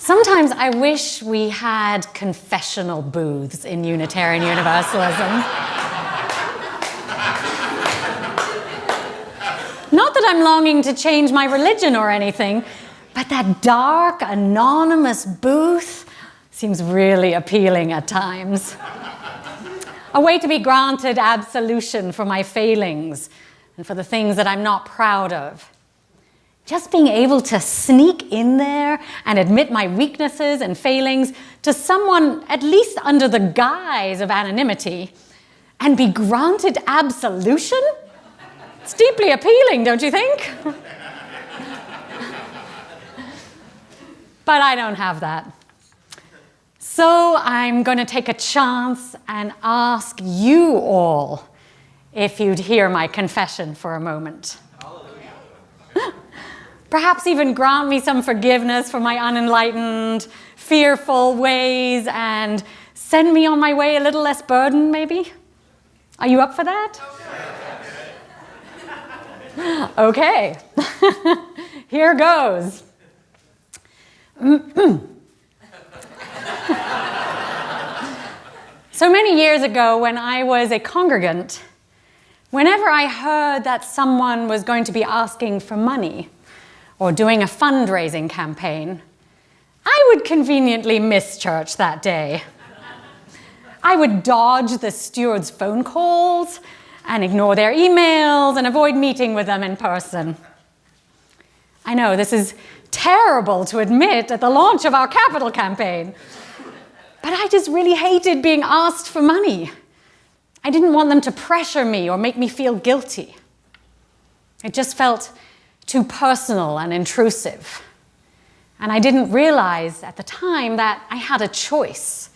Sometimes I wish we had confessional booths in Unitarian Universalism. Not that I'm longing to change my religion or anything, but that dark, anonymous booth seems really appealing at times. A way to be granted absolution for my failings and for the things that I'm not proud of. Just being able to sneak in there and admit my weaknesses and failings to someone, at least under the guise of anonymity, and be granted absolution? It's deeply appealing, don't you think? But I don't have that. So I'm going to take a chance and ask you all if you'd hear my confession for a moment. Perhaps even grant me some forgiveness for my unenlightened, fearful ways and send me on my way a little less burdened, maybe? Are you up for that? Okay. Here goes. So many years ago, when I was a congregant, whenever I heard that someone was going to be asking for money, or doing a fundraising campaign, I would conveniently miss church that day. I would dodge the steward's phone calls and ignore their emails and avoid meeting with them in person. I know this is terrible to admit at the launch of our capital campaign, but I just really hated being asked for money. I didn't want them to pressure me or make me feel guilty. It just felt too personal and intrusive. And I didn't realize at the time that I had a choice.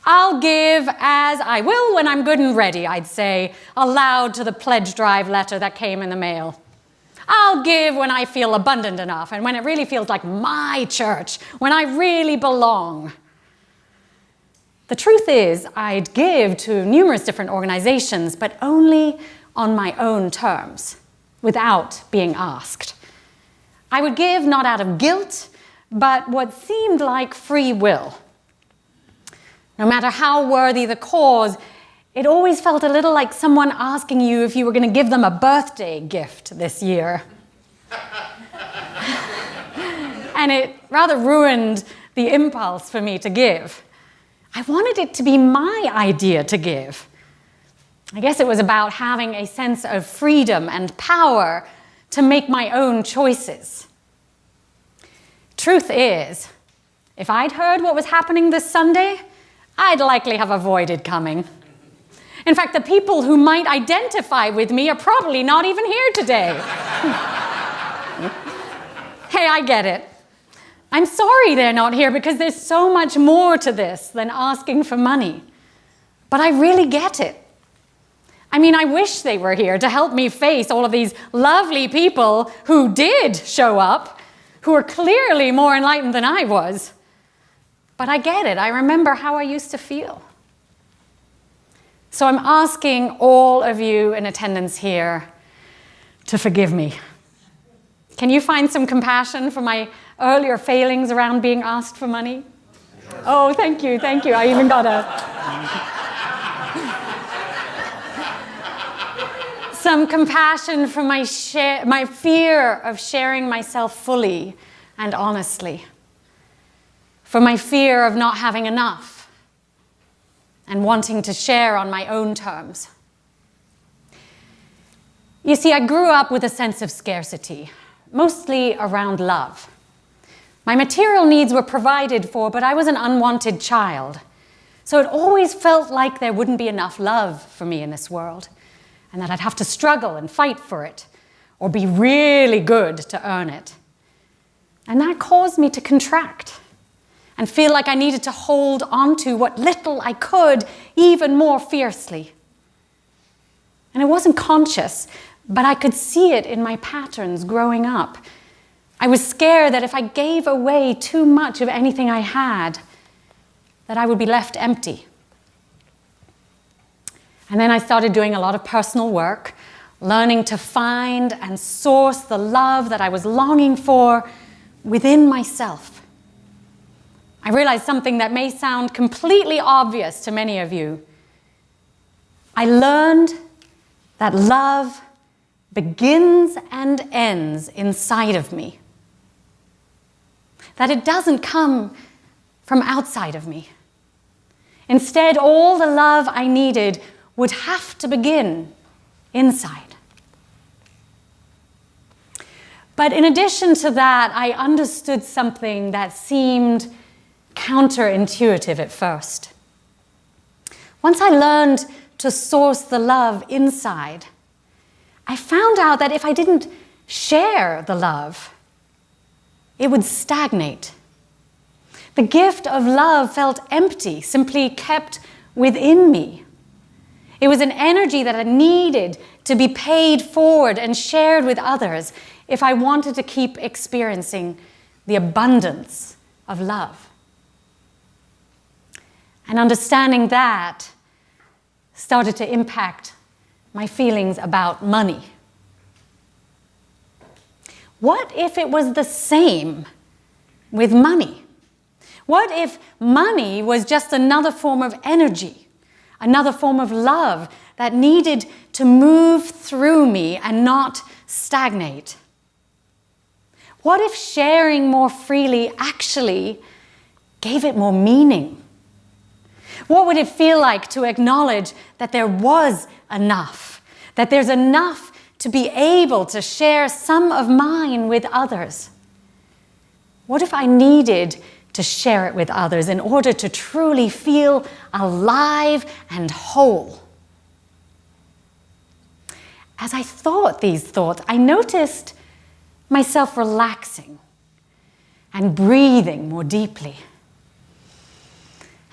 I'll give as I will when I'm good and ready, I'd say, aloud to the pledge drive letter that came in the mail. I'll give when I feel abundant enough and when it really feels like my church, when I really belong. The truth is, I'd give to numerous different organizations, but only on my own terms, without being asked. I would give not out of guilt, but what seemed like free will. No matter how worthy the cause, it always felt a little like someone asking you if you were going to give them a birthday gift this year. And it rather ruined the impulse for me to give. I wanted it to be my idea to give. I guess it was about having a sense of freedom and power to make my own choices. Truth is, if I'd heard what was happening this Sunday, I'd likely have avoided coming. In fact, the people who might identify with me are probably not even here today. Hey, I get it. I'm sorry they're not here because there's so much more to this than asking for money. But I really get it. I mean, I wish they were here to help me face all of these lovely people who did show up, who are clearly more enlightened than I was. But I get it. I remember how I used to feel. So I'm asking all of you in attendance here to forgive me. Can you find some compassion for my earlier failings around being asked for money? Oh, thank you, thank you. I even got some compassion for my fear of sharing myself fully and honestly, for my fear of not having enough and wanting to share on my own terms. You see, I grew up with a sense of scarcity, mostly around love. My material needs were provided for, but I was an unwanted child. So it always felt like there wouldn't be enough love for me in this world, and that I'd have to struggle and fight for it, or be really good to earn it. And that caused me to contract and feel like I needed to hold onto what little I could even more fiercely. And it wasn't conscious, but I could see it in my patterns growing up. I was scared that if I gave away too much of anything I had, that I would be left empty. And then I started doing a lot of personal work, learning to find and source the love that I was longing for within myself. I realized something that may sound completely obvious to many of you. I learned that love begins and ends inside of me. That it doesn't come from outside of me. Instead, all the love I needed would have to begin inside. But in addition to that, I understood something that seemed counterintuitive at first. Once I learned to source the love inside, I found out that if I didn't share the love, it would stagnate. The gift of love felt empty, simply kept within me. It was an energy that I needed to be paid forward and shared with others if I wanted to keep experiencing the abundance of love. And understanding that started to impact my feelings about money. What if it was the same with money? What if money was just another form of energy, another form of love that needed to move through me and not stagnate? What if sharing more freely actually gave it more meaning? What would it feel like to acknowledge that there was enough, that there's enough to be able to share some of mine with others? What if I needed to share it with others in order to truly feel alive and whole? As I thought these thoughts, I noticed myself relaxing and breathing more deeply,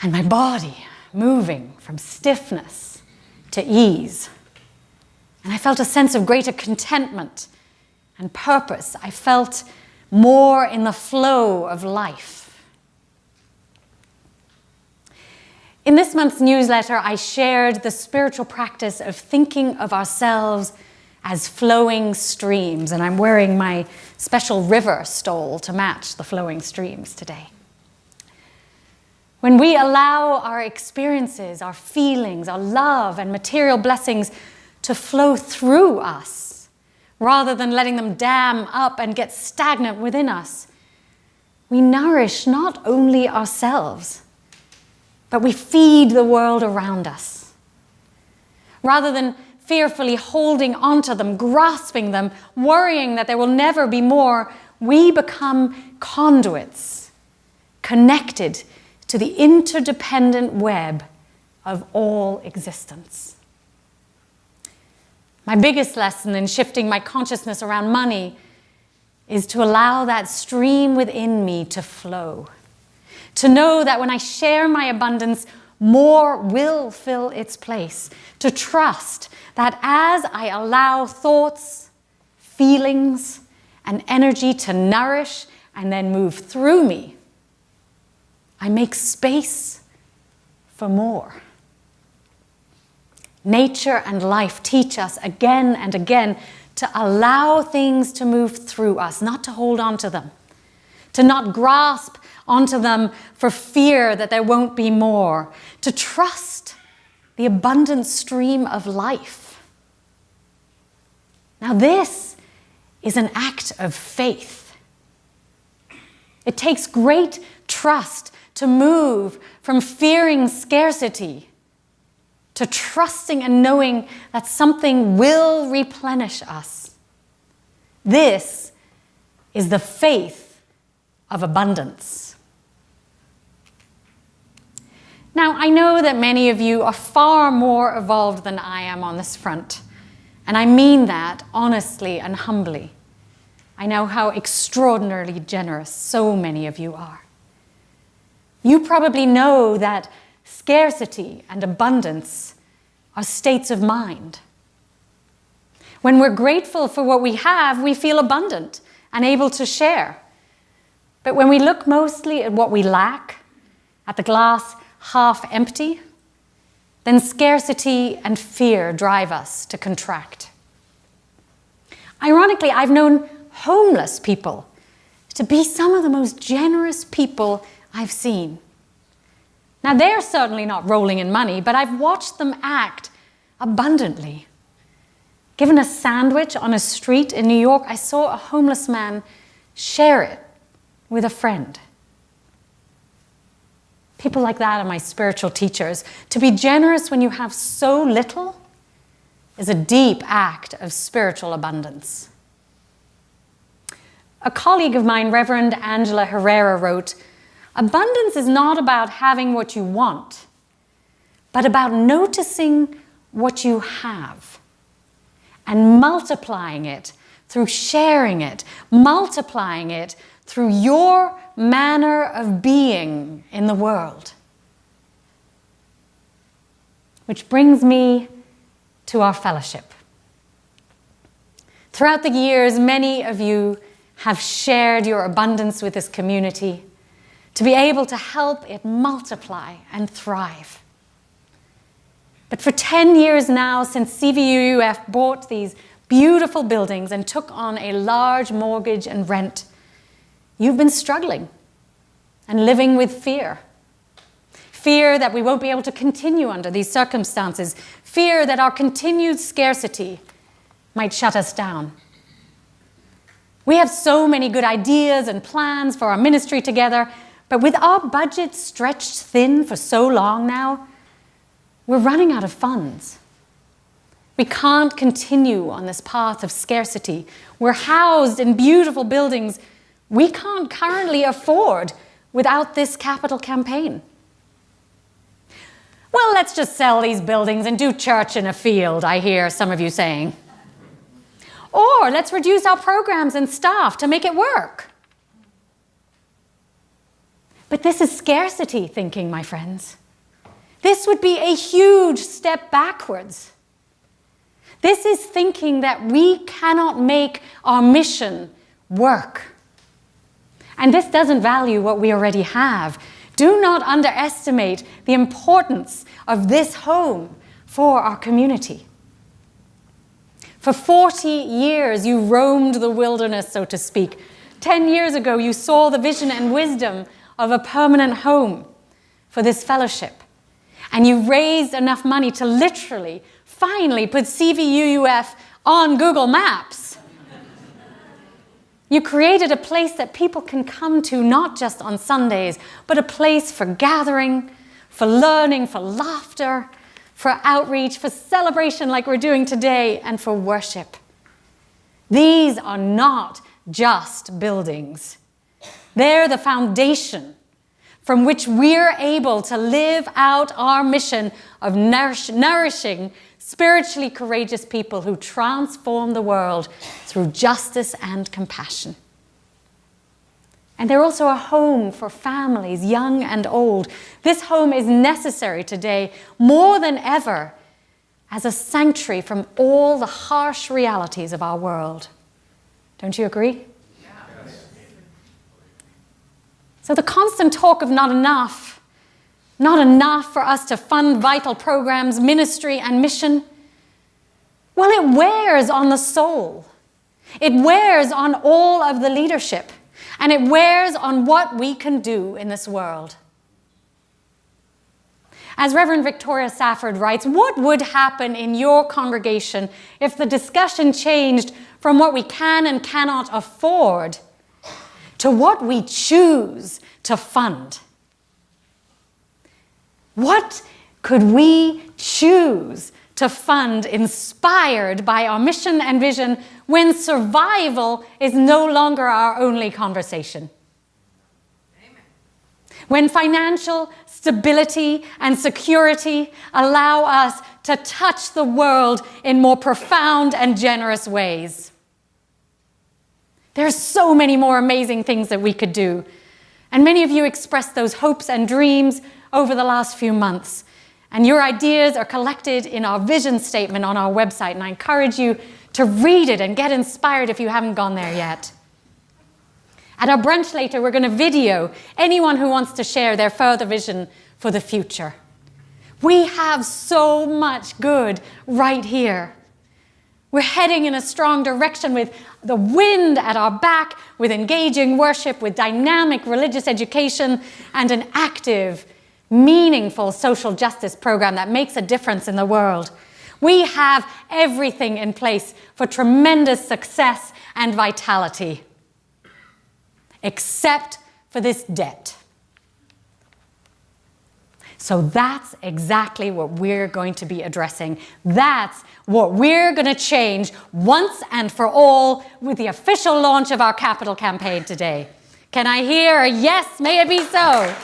and my body moving from stiffness to ease. And I felt a sense of greater contentment and purpose. I felt more in the flow of life. In this month's newsletter, I shared the spiritual practice of thinking of ourselves as flowing streams, and I'm wearing my special river stole to match the flowing streams today. When we allow our experiences, our feelings, our love and material blessings to flow through us, rather than letting them dam up and get stagnant within us, we nourish not only ourselves, but we feed the world around us. Rather than fearfully holding onto them, grasping them, worrying that there will never be more, we become conduits, connected to the interdependent web of all existence. My biggest lesson in shifting my consciousness around money is to allow that stream within me to flow. To know that when I share my abundance, more will fill its place. To trust that as I allow thoughts, feelings, and energy to nourish and then move through me, I make space for more. Nature and life teach us again and again to allow things to move through us, not to hold on to them, to not grasp onto them for fear that there won't be more, to trust the abundant stream of life. Now this is an act of faith. It takes great trust to move from fearing scarcity to trusting and knowing that something will replenish us. This is the faith of abundance. Now, I know that many of you are far more evolved than I am on this front, and I mean that honestly and humbly. I know how extraordinarily generous so many of you are. You probably know that scarcity and abundance are states of mind. When we're grateful for what we have, we feel abundant and able to share. But when we look mostly at what we lack, at the glass half empty, then scarcity and fear drive us to contract. Ironically, I've known homeless people to be some of the most generous people I've seen. Now, they're certainly not rolling in money, but I've watched them act abundantly. Given a sandwich on a street in New York, I saw a homeless man share it with a friend. People like that are my spiritual teachers. To be generous when you have so little is a deep act of spiritual abundance. A colleague of mine, Reverend Angela Herrera, wrote, "Abundance is not about having what you want, but about noticing what you have and multiplying it through sharing it, multiplying it through your manner of being in the world." Which brings me to our fellowship. Throughout the years, many of you have shared your abundance with this community to be able to help it multiply and thrive. But for 10 years now, since CVUUF bought these beautiful buildings and took on a large mortgage and rent, you've been struggling and living with fear. Fear that we won't be able to continue under these circumstances. Fear that our continued scarcity might shut us down. We have so many good ideas and plans for our ministry together, but with our budget stretched thin for so long now, we're running out of funds. We can't continue on this path of scarcity. We're housed in beautiful buildings we can't currently afford without this capital campaign. Well, let's just sell these buildings and do church in a field, I hear some of you saying. Or let's reduce our programs and staff to make it work. But this is scarcity thinking, my friends. This would be a huge step backwards. This is thinking that we cannot make our mission work. And this doesn't value what we already have. Do not underestimate the importance of this home for our community. For 40 years, you roamed the wilderness, so to speak. 10 years ago, you saw the vision and wisdom of a permanent home for this fellowship. And you raised enough money to literally, finally put CVUUF on Google Maps. You created a place that people can come to not just on Sundays, but a place for gathering, for learning, for laughter, for outreach, for celebration like we're doing today, and for worship. These are not just buildings. They're the foundation from which we're able to live out our mission of nourishing spiritually courageous people who transform the world through justice and compassion. And they're also a home for families, young and old. This home is necessary today more than ever as a sanctuary from all the harsh realities of our world. Don't you agree? Yes. So the constant talk of not enough for us to fund vital programs, ministry, and mission, well, it wears on the soul. It wears on all of the leadership. And it wears on what we can do in this world. As Reverend Victoria Safford writes, what would happen in your congregation if the discussion changed from what we can and cannot afford to what we choose to fund? What could we choose to fund inspired by our mission and vision when survival is no longer our only conversation? Amen. When financial stability and security allow us to touch the world in more profound and generous ways. There are so many more amazing things that we could do. And many of you expressed those hopes and dreams over the last few months. And your ideas are collected in our vision statement on our website. And I encourage you to read it and get inspired if you haven't gone there yet. At our brunch later, we're going to video anyone who wants to share their further vision for the future. We have so much good right here. We're heading in a strong direction with the wind at our back, with engaging worship, with dynamic religious education, and an active, meaningful social justice program that makes a difference in the world. We have everything in place for tremendous success and vitality, except for this debt. So that's exactly what we're going to be addressing. That's what we're going to change once and for all with the official launch of our capital campaign today. Can I hear a yes? May it be so.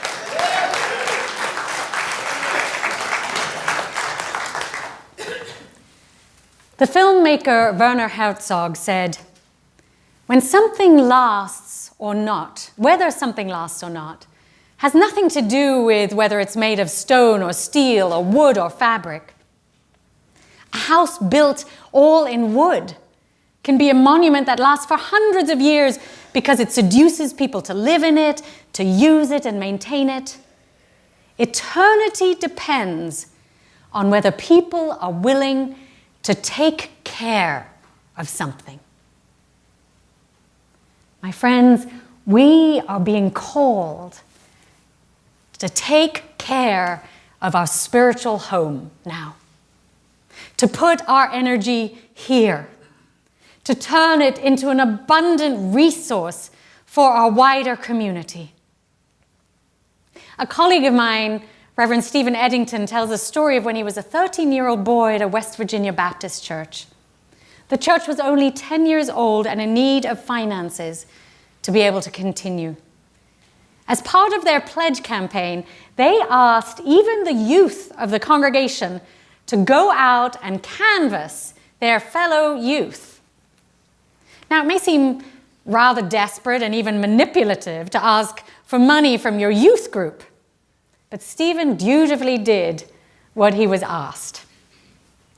The filmmaker Werner Herzog said, "When something lasts or not, whether something lasts or not, has nothing to do with whether it's made of stone or steel or wood or fabric. A house built all in wood can be a monument that lasts for hundreds of years because it seduces people to live in it, to use it and maintain it. Eternity depends on whether people are willing to take care of something." My friends, we are being called to take care of our spiritual home now, to put our energy here, to turn it into an abundant resource for our wider community. A colleague of mine, Reverend Stephen Eddington, tells a story of when he was a 13-year-old boy at a West Virginia Baptist church. The church was only 10 years old and in need of finances to be able to continue. As part of their pledge campaign, they asked even the youth of the congregation to go out and canvass their fellow youth. Now, it may seem rather desperate and even manipulative to ask for money from your youth group, but Stephen dutifully did what he was asked.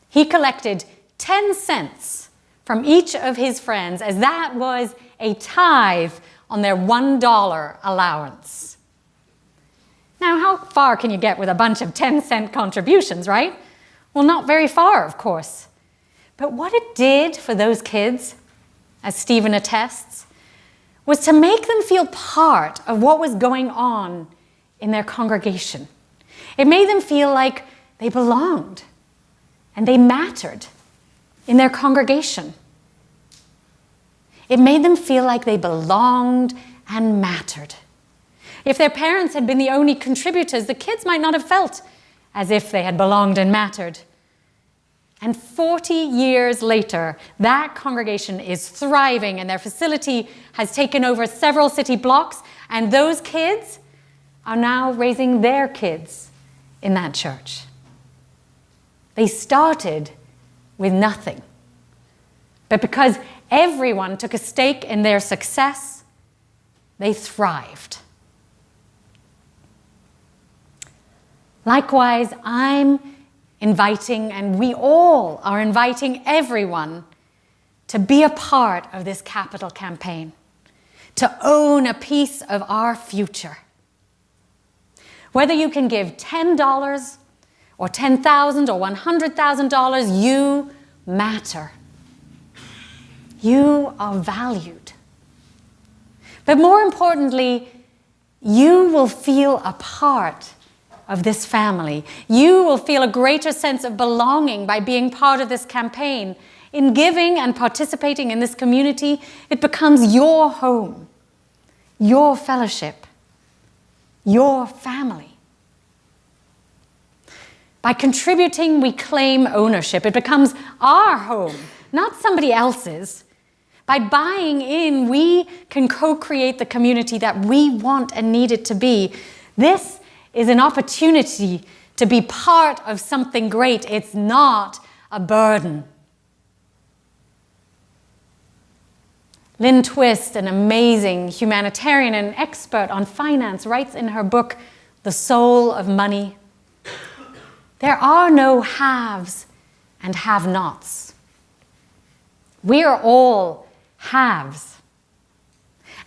He collected 10 cents from each of his friends, as that was a tithe on their $1 allowance. Now, how far can you get with a bunch of 10-cent contributions, right? Well, not very far, of course. But what it did for those kids, as Stephen attests, was to make them feel part of what was going on in their congregation. It made them feel like they belonged and they mattered in their congregation. It made them feel like they belonged and mattered. If their parents had been the only contributors, the kids might not have felt as if they had belonged and mattered. And 40 years later, that congregation is thriving and their facility has taken over several city blocks, and those kids are now raising their kids in that church. They started with nothing. But because everyone took a stake in their success, they thrived. Likewise, I'm inviting, and we all are inviting everyone to be a part of this capital campaign, to own a piece of our future. Whether you can give $10 or $10,000 or $100,000, you matter. You are valued. But more importantly, you will feel a part of this family. You will feel a greater sense of belonging by being part of this campaign. In giving and participating in this community, it becomes your home, your fellowship, your family. By contributing, we claim ownership. It becomes our home, not somebody else's. By buying in, we can co-create the community that we want and need it to be. This is an opportunity to be part of something great. It's not a burden. Lynn Twist, an amazing humanitarian and expert on finance, writes in her book, The Soul of Money, "There are no haves and have-nots. We are all haves,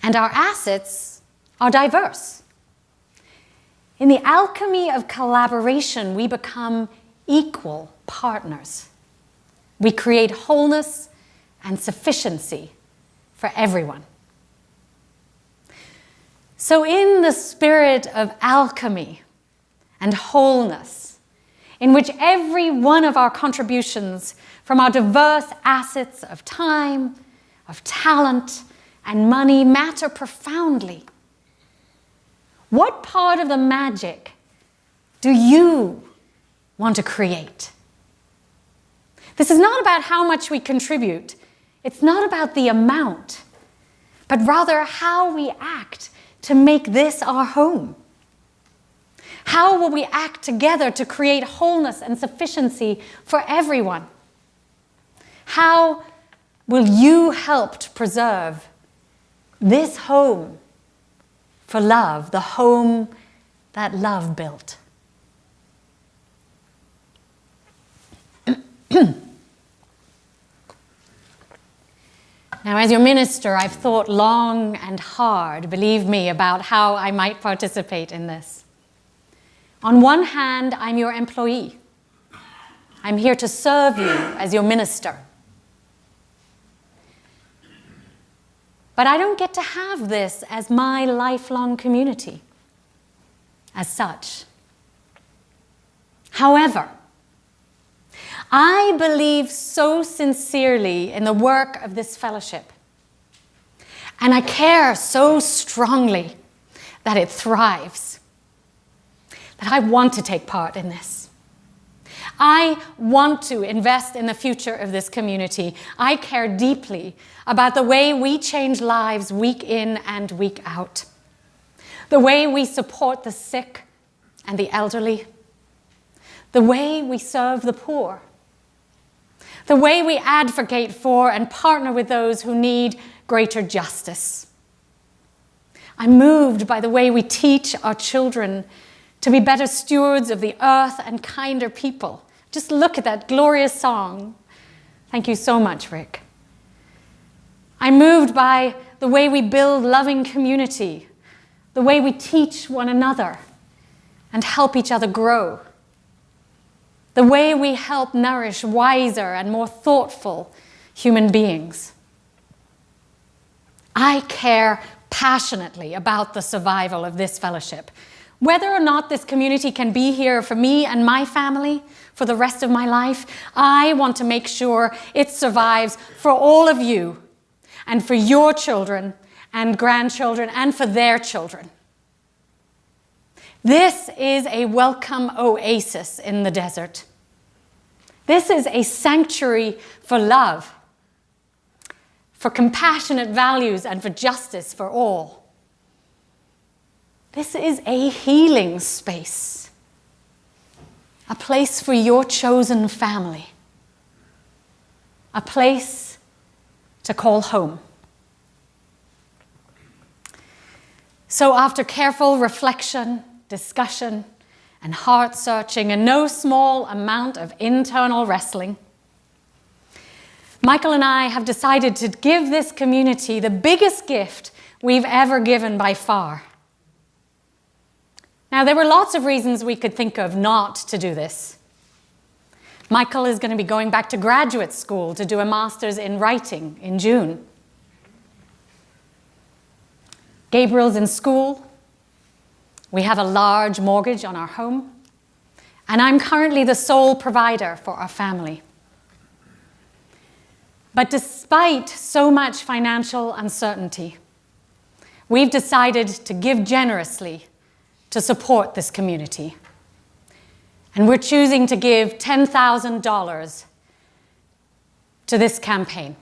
and our assets are diverse. In the alchemy of collaboration, we become equal partners. we create wholeness and sufficiency for everyone. So in the spirit of alchemy and wholeness, in which every one of our contributions from our diverse assets of time, of talent, and money matter profoundly, what part of the magic do you want to create? This is not about how much we contribute. It's not about the amount, but rather how we act to make this our home. How will we act together to create wholeness and sufficiency for everyone? How will you help to preserve this home for love, the home that love built? Now, as your minister, I've thought long and hard, believe me, about how I might participate in this. On one hand, I'm your employee. I'm here to serve you as your minister. But I don't get to have this as my lifelong community as such. However, I believe so sincerely in the work of this fellowship, and I care so strongly that it thrives, that I want to take part in this. I want to invest in the future of this community. I care deeply about the way we change lives week in and week out, the way we support the sick and the elderly, the way we serve the poor, the way we advocate for and partner with those who need greater justice. I'm moved by the way we teach our children to be better stewards of the earth and kinder people. Just look at that glorious song. Thank you so much, Rick. I'm moved by the way we build loving community, the way we teach one another and help each other grow, the way we help nourish wiser and more thoughtful human beings. I care passionately about the survival of this fellowship. Whether or not this community can be here for me and my family for the rest of my life, I want to make sure it survives for all of you and for your children and grandchildren and for their children. This is a welcome oasis in the desert. This is a sanctuary for love, for compassionate values, and for justice for all. This is a healing space, a place for your chosen family, a place to call home. So after careful reflection, discussion, and heart-searching, and no small amount of internal wrestling, Michael and I have decided to give this community the biggest gift we've ever given by far. Now, there were lots of reasons we could think of not to do this. Michael is going to be going back to graduate school to do a master's in writing in June. Gabriel's in school. We have a large mortgage on our home. And I'm currently the sole provider for our family. But despite so much financial uncertainty, we've decided to give generously to support this community. And we're choosing to give $10,000 to this campaign.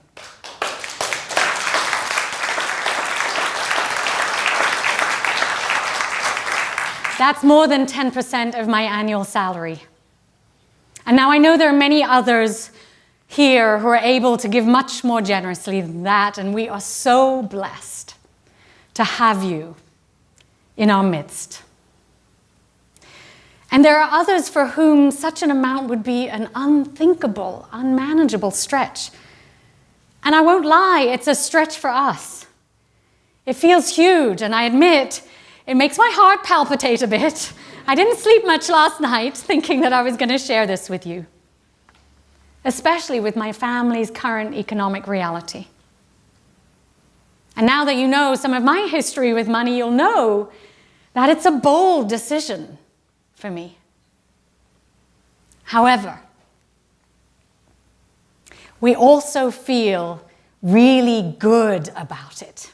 That's more than 10% of my annual salary. And now I know there are many others here who are able to give much more generously than that, and we are so blessed to have you in our midst. And there are others for whom such an amount would be an unthinkable, unmanageable stretch. And I won't lie, it's a stretch for us. It feels huge, and I admit, it makes my heart palpitate a bit. I didn't sleep much last night thinking that I was going to share this with you. especially with my family's current economic reality. And now that you know some of my history with money, you'll know that it's a bold decision for me. However, we also feel really good about it.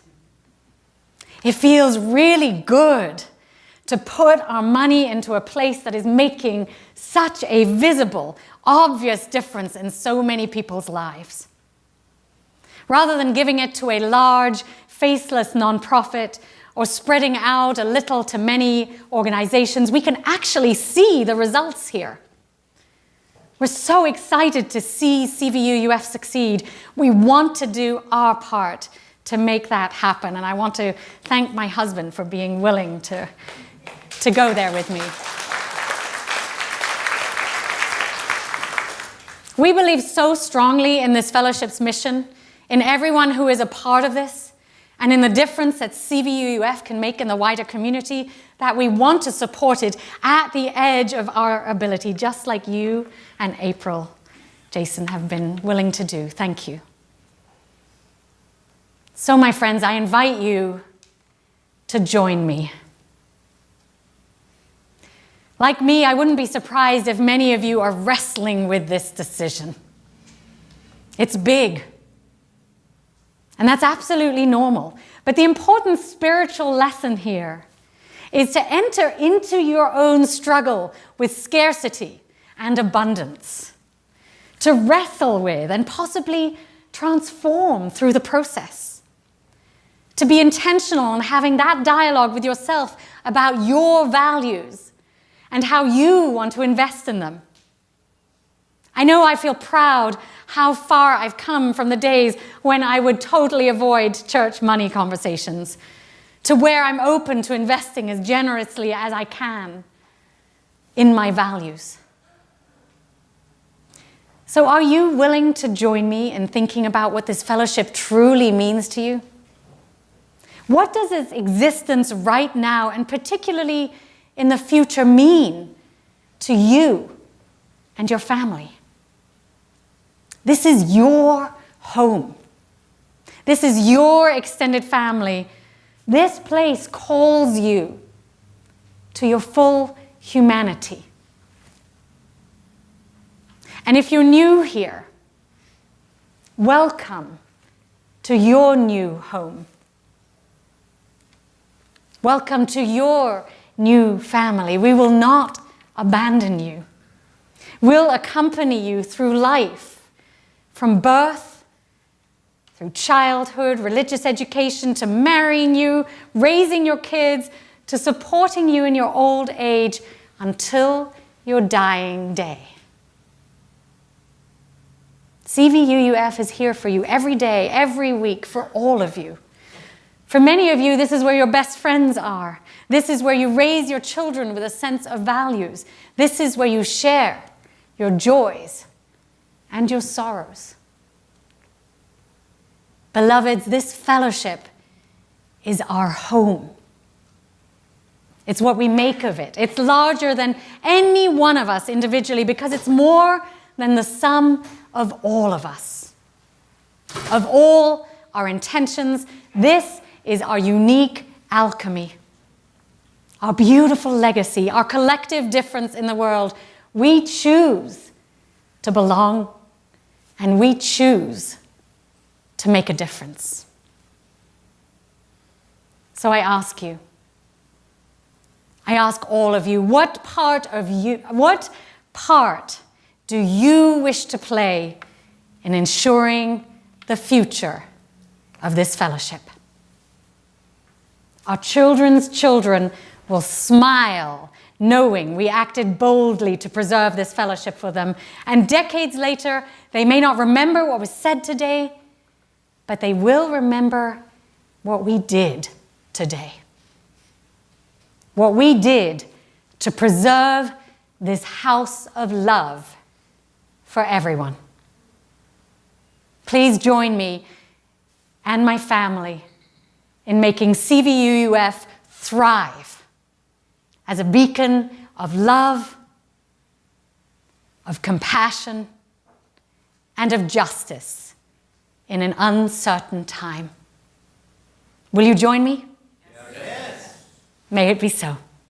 It feels really good to put our money into a place that is making such a visible, obvious difference in so many people's lives. Rather than giving it to a large, faceless nonprofit or spreading out a little to many organizations, we can actually see the results here. We're so excited to see CVUUF succeed. We want to do our part to make that happen. And I want to thank my husband for being willing to go there with me. We believe so strongly in this fellowship's mission, in everyone who is a part of this, and in the difference that CVUUF can make in the wider community, that we want to support it at the edge of our ability, just like you and April, Jason, have been willing to do. Thank you. So, my friends, I invite you to join me. Like me, I wouldn't be surprised if many of you are wrestling with this decision. It's big. And that's absolutely normal. But the important spiritual lesson here is to enter into your own struggle with scarcity and abundance, to wrestle with and possibly transform through the process, to be intentional in having that dialogue with yourself about your values and how you want to invest in them. I know I feel proud how far I've come from the days when I would totally avoid church money conversations to where I'm open to investing as generously as I can in my values. So are you willing to join me in thinking about what this fellowship truly means to you? What does its existence right now, and particularly in the future, mean to you and your family? This is your home. This is your extended family. This place calls you to your full humanity. And if you're new here, welcome to your new home. Welcome to your new family. We will not abandon you. We'll accompany you through life, from birth, through childhood, religious education, to marrying you, raising your kids, to supporting you in your old age until your dying day. CVUUF is here for you every day, every week, for all of you. For many of you, this is where your best friends are. This is where you raise your children with a sense of values. This is where you share your joys and your sorrows. Beloveds, this fellowship is our home. It's what we make of it. It's larger than any one of us individually because it's more than the sum of all of us. Of all our intentions, this is our unique alchemy, our beautiful legacy, our collective difference in the world. We choose to belong, and we choose to make a difference. So I ask all of you, what part do you wish to play in ensuring the future of this fellowship? Our children's children will smile knowing we acted boldly to preserve this fellowship for them. And decades later, they may not remember what was said today, but they will remember what we did today. What we did to preserve this house of love for everyone. Please join me and my family in making CVUUF thrive as a beacon of love, of compassion, and of justice in an uncertain time. Will you join me? Yes. May it be so.